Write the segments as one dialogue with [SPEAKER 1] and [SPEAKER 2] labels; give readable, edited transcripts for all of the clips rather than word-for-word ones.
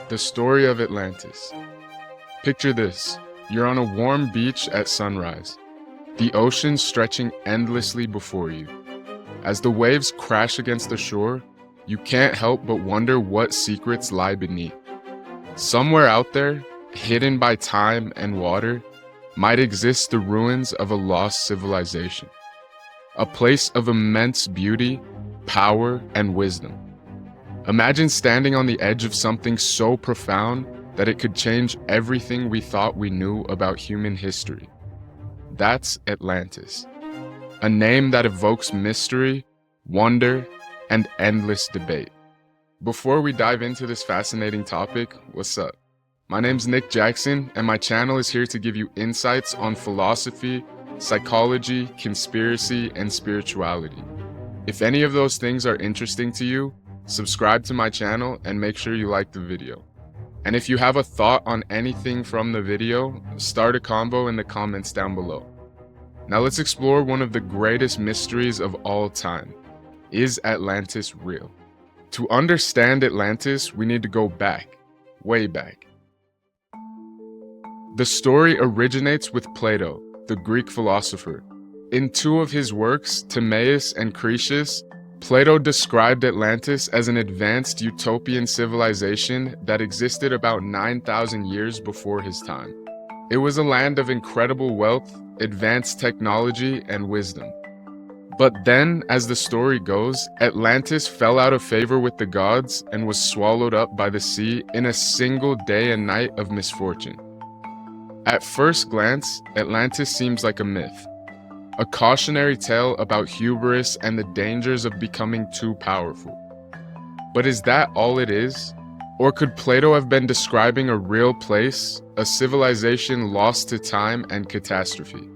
[SPEAKER 1] The story of Atlantis. Picture this. You're on a warm beach at sunrise, the ocean stretching endlessly before you. As the waves crash against the shore, you can't help but wonder what secrets lie beneath. Somewhere out there, hidden by time and water, might exist the ruins of a lost civilization. A place of immense beauty, power, and wisdom. Imagine standing on the edge of something so profound that it could change everything we thought we knew about human history. That's Atlantis, a name that evokes mystery, wonder, and endless debate. Before we dive into this fascinating topic, what's up? My name's Nick Jackson, and my channel is here to give you insights on philosophy, psychology, conspiracy, and spirituality. If any of those things are interesting to you, subscribe to my channel and make sure you like the video. And if you have a thought on anything from the video, start a convo in the comments down below. Now let's explore one of the greatest mysteries of all time. Is Atlantis real? To understand Atlantis, we need to go back, way back. The story originates with Plato, the Greek philosopher. In two of his works, Timaeus and Critias, Plato described Atlantis as an advanced utopian civilization that existed about 9,000 years before his time. It was a land of incredible wealth, advanced technology, and wisdom. But then, as the story goes, Atlantis fell out of favor with the gods and was swallowed up by the sea in a single day and night of misfortune. At first glance, Atlantis seems like a myth. A cautionary tale about hubris and the dangers of becoming too powerful. But is that all it is? Or could Plato have been describing a real place, a civilization lost to time and catastrophe?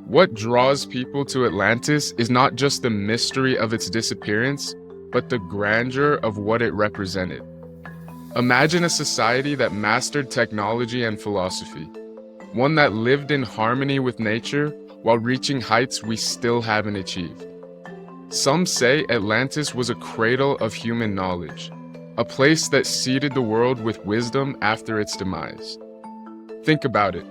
[SPEAKER 1] What draws people to Atlantis is not just the mystery of its disappearance, but the grandeur of what it represented. Imagine a society that mastered technology and philosophy, one that lived in harmony with nature while reaching heights we still haven't achieved. Some say Atlantis was a cradle of human knowledge, a place that seeded the world with wisdom after its demise. Think about it.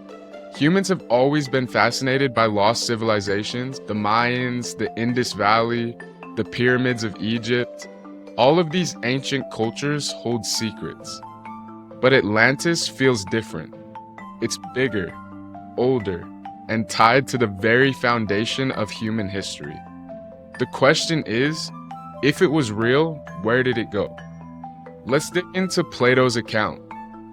[SPEAKER 1] Humans have always been fascinated by lost civilizations, the Mayans, the Indus Valley, the pyramids of Egypt. All of these ancient cultures hold secrets. But Atlantis feels different. It's bigger, older, and tied to the very foundation of human history. The question is, if it was real, where did it go? Let's dig into Plato's account.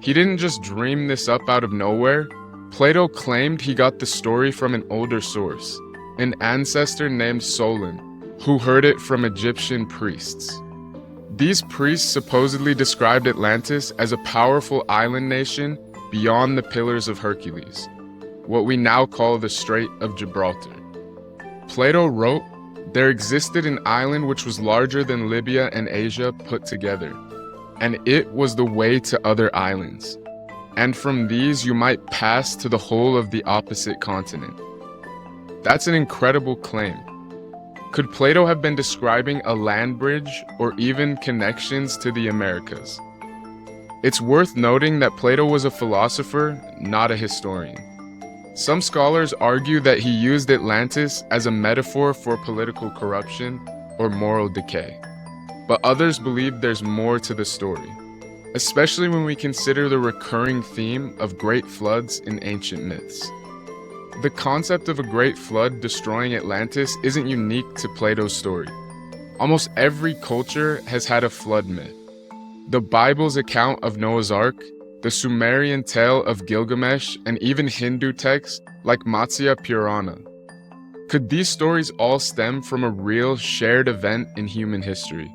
[SPEAKER 1] He didn't just dream this up out of nowhere. Plato claimed he got the story from an older source, an ancestor named Solon, who heard it from Egyptian priests. These priests supposedly described Atlantis as a powerful island nation beyond the Pillars of Hercules, what we now call the Strait of Gibraltar. Plato wrote, there existed an island which was larger than Libya and Asia put together, and it was the way to other islands. And from these you might pass to the whole of the opposite continent. That's an incredible claim. Could Plato have been describing a land bridge or even connections to the Americas? It's worth noting that Plato was a philosopher, not a historian. Some scholars argue that he used Atlantis as a metaphor for political corruption or moral decay. But others believe there's more to the story, especially when we consider the recurring theme of great floods in ancient myths. The concept of a great flood destroying Atlantis isn't unique to Plato's story. Almost every culture has had a flood myth. The Bible's account of Noah's Ark, the Sumerian tale of Gilgamesh, and even Hindu texts like Matsya Purana. Could these stories all stem from a real shared event in human history?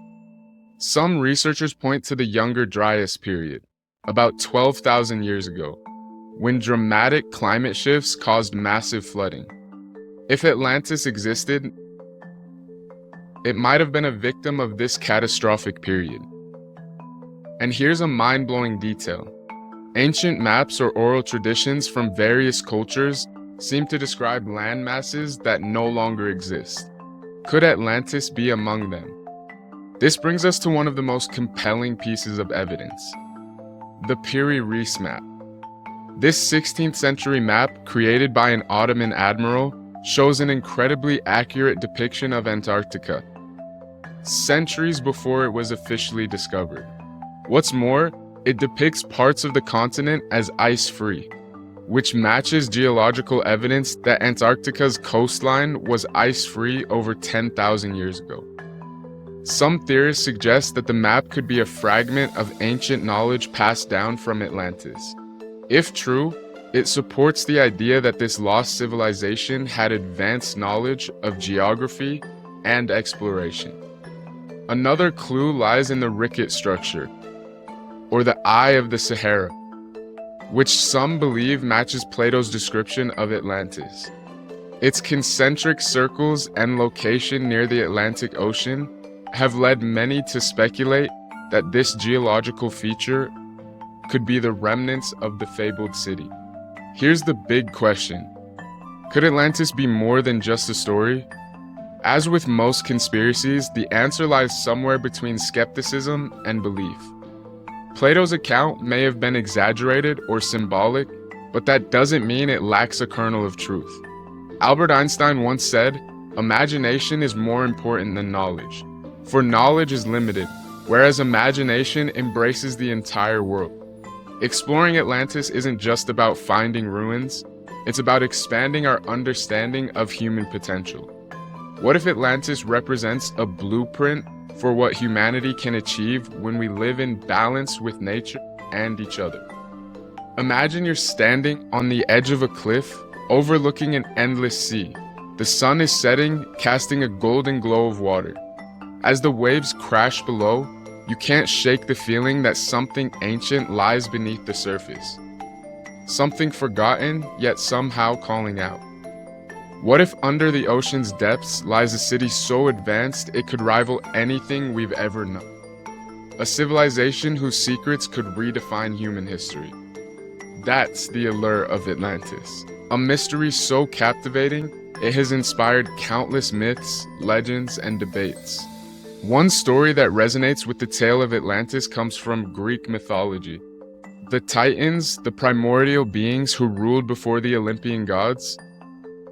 [SPEAKER 1] Some researchers point to the Younger Dryas period, about 12,000 years ago, when dramatic climate shifts caused massive flooding. If Atlantis existed, it might have been a victim of this catastrophic period. And here's a mind-blowing detail. Ancient maps or oral traditions from various cultures seem to describe land masses that no longer exist. Could Atlantis be among them? This brings us to one of the most compelling pieces of evidence. the Piri-Reis map. This 16th century map, created by an Ottoman admiral, shows an incredibly accurate depiction of Antarctica, centuries before it was officially discovered. What's more, it depicts parts of the continent as ice-free, which matches geological evidence that Antarctica's coastline was ice-free over 10,000 years ago. Some theorists suggest that the map could be a fragment of ancient knowledge passed down from Atlantis. If true, it supports the idea that this lost civilization had advanced knowledge of geography and exploration. Another clue lies in the ricket structure, or the Eye of the Sahara, which some believe matches Plato's description of Atlantis. Its concentric circles and location near the Atlantic Ocean have led many to speculate that this geological feature could be the remnants of the fabled city. Here's the big question. Could Atlantis be more than just a story? As with most conspiracies, the answer lies somewhere between skepticism and belief. Plato's account may have been exaggerated or symbolic, but that doesn't mean it lacks a kernel of truth. Albert Einstein once said, "Imagination is more important than knowledge, for knowledge is limited, whereas imagination embraces the entire world." Exploring Atlantis isn't just about finding ruins, it's about expanding our understanding of human potential. What if Atlantis represents a blueprint for what humanity can achieve when we live in balance with nature and each other? Imagine you're standing on the edge of a cliff, overlooking an endless sea. The sun is setting, casting a golden glow of water. As the waves crash below, you can't shake the feeling that something ancient lies beneath the surface. Something forgotten, yet somehow calling out. What if under the ocean's depths lies a city so advanced it could rival anything we've ever known? A civilization whose secrets could redefine human history. That's the allure of Atlantis. A mystery so captivating, it has inspired countless myths, legends, and debates. One story that resonates with the tale of Atlantis comes from Greek mythology. The Titans, the primordial beings who ruled before the Olympian gods,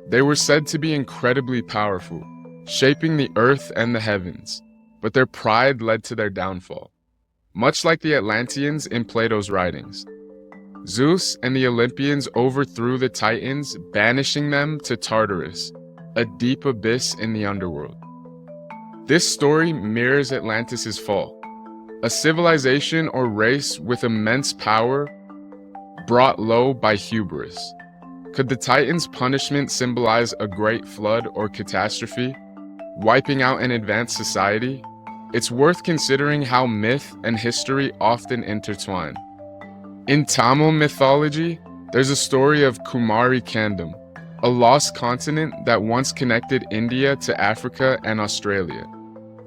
[SPEAKER 1] they were said to be incredibly powerful, shaping the earth and the heavens, but their pride led to their downfall. Much like the Atlanteans in Plato's writings, Zeus and the Olympians overthrew the Titans, banishing them to Tartarus, a deep abyss in the underworld. This story mirrors Atlantis' fall, a civilization or race with immense power brought low by hubris. Could the Titans' punishment symbolize a great flood or catastrophe, wiping out an advanced society? It's worth considering how myth and history often intertwine. In Tamil mythology, there's a story of Kumari Kandam, a lost continent that once connected India to Africa and Australia.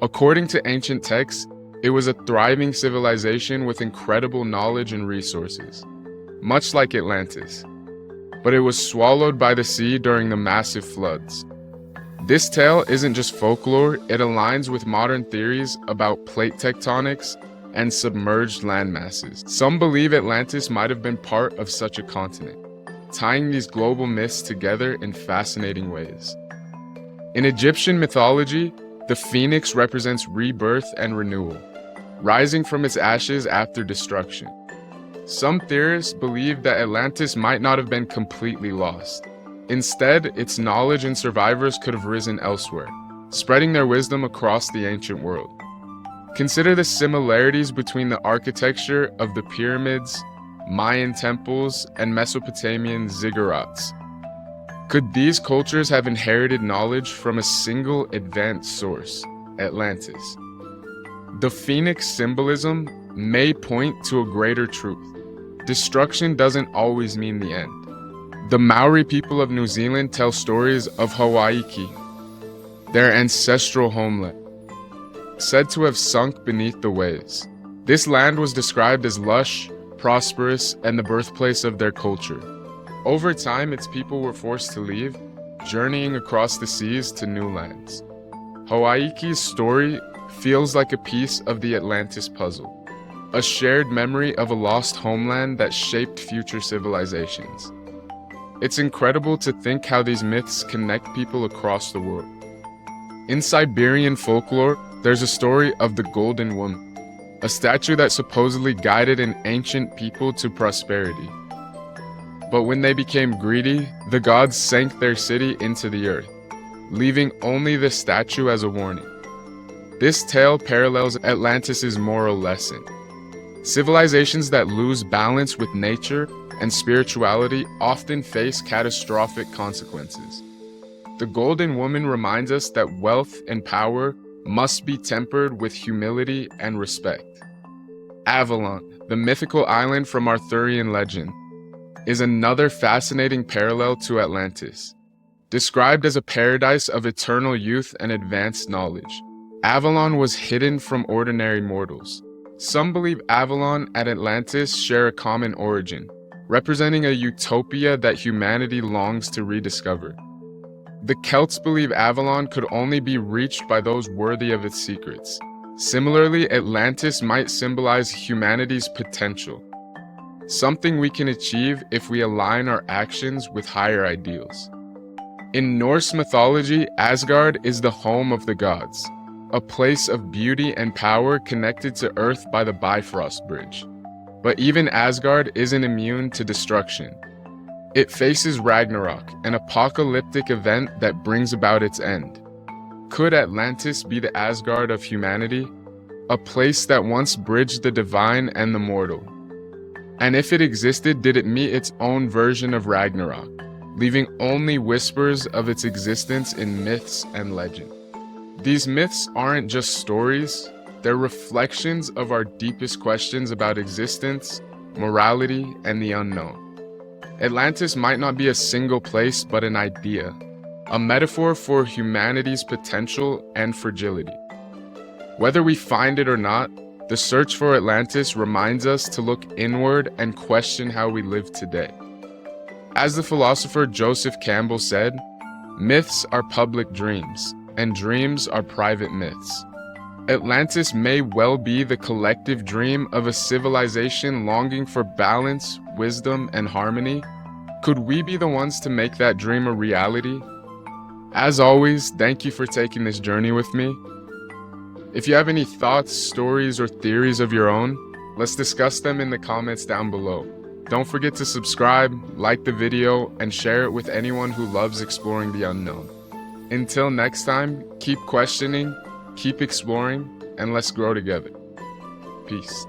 [SPEAKER 1] According to ancient texts, it was a thriving civilization with incredible knowledge and resources, much like Atlantis. But it was swallowed by the sea during the massive floods. This tale isn't just folklore, it aligns with modern theories about plate tectonics and submerged landmasses. Some believe Atlantis might have been part of such a continent, tying these global myths together in fascinating ways. In Egyptian mythology, the phoenix represents rebirth and renewal, rising from its ashes after destruction. Some theorists believe that Atlantis might not have been completely lost. Instead, its knowledge and survivors could have risen elsewhere, spreading their wisdom across the ancient world. Consider the similarities between the architecture of the pyramids, Mayan temples, and Mesopotamian ziggurats. Could these cultures have inherited knowledge from a single advanced source, Atlantis? The phoenix symbolism may point to a greater truth. Destruction doesn't always mean the end. The Maori people of New Zealand tell stories of Hawaii, their ancestral homeland, said to have sunk beneath the waves. This land was described as lush, prosperous, and the birthplace of their culture. Over time, its people were forced to leave, journeying across the seas to new lands. Hawaii's story feels like a piece of the Atlantis puzzle. a shared memory of a lost homeland that shaped future civilizations. It's incredible to think how these myths connect people across the world. In Siberian folklore, there's a story of the Golden Woman, a statue that supposedly guided an ancient people to prosperity. But when they became greedy, the gods sank their city into the earth, leaving only the statue as a warning. This tale parallels Atlantis' moral lesson. Civilizations that lose balance with nature and spirituality often face catastrophic consequences. The Golden Woman reminds us that wealth and power must be tempered with humility and respect. Avalon, the mythical island from Arthurian legend, is another fascinating parallel to Atlantis. Described as a paradise of eternal youth and advanced knowledge, Avalon was hidden from ordinary mortals. Some believe Avalon and Atlantis share a common origin, representing a utopia that humanity longs to rediscover. The Celts believe Avalon could only be reached by those worthy of its secrets. Similarly, Atlantis might symbolize humanity's potential, something we can achieve if we align our actions with higher ideals. In Norse mythology, Asgard is the home of the gods, a place of beauty and power connected to Earth by the Bifrost Bridge. But even Asgard isn't immune to destruction. It faces Ragnarok, an apocalyptic event that brings about its end. Could Atlantis be the Asgard of humanity, a place that once bridged the divine and the mortal? And if it existed, did it meet its own version of Ragnarok, leaving only whispers of its existence in myths and legend? These myths aren't just stories, they're reflections of our deepest questions about existence, morality, and the unknown. Atlantis might not be a single place, but an idea, a metaphor for humanity's potential and fragility. Whether we find it or not, the search for Atlantis reminds us to look inward and question how we live today. As the philosopher Joseph Campbell said, myths are public dreams, and dreams are private myths. Atlantis may well be the collective dream of a civilization longing for balance, wisdom, and harmony. Could we be the ones to make that dream a reality? As always, thank you for taking this journey with me. If you have any thoughts, stories, or theories of your own, let's discuss them in the comments down below. Don't forget to subscribe, like the video, and share it with anyone who loves exploring the unknown. Until next time, keep questioning, keep exploring, and let's grow together. Peace.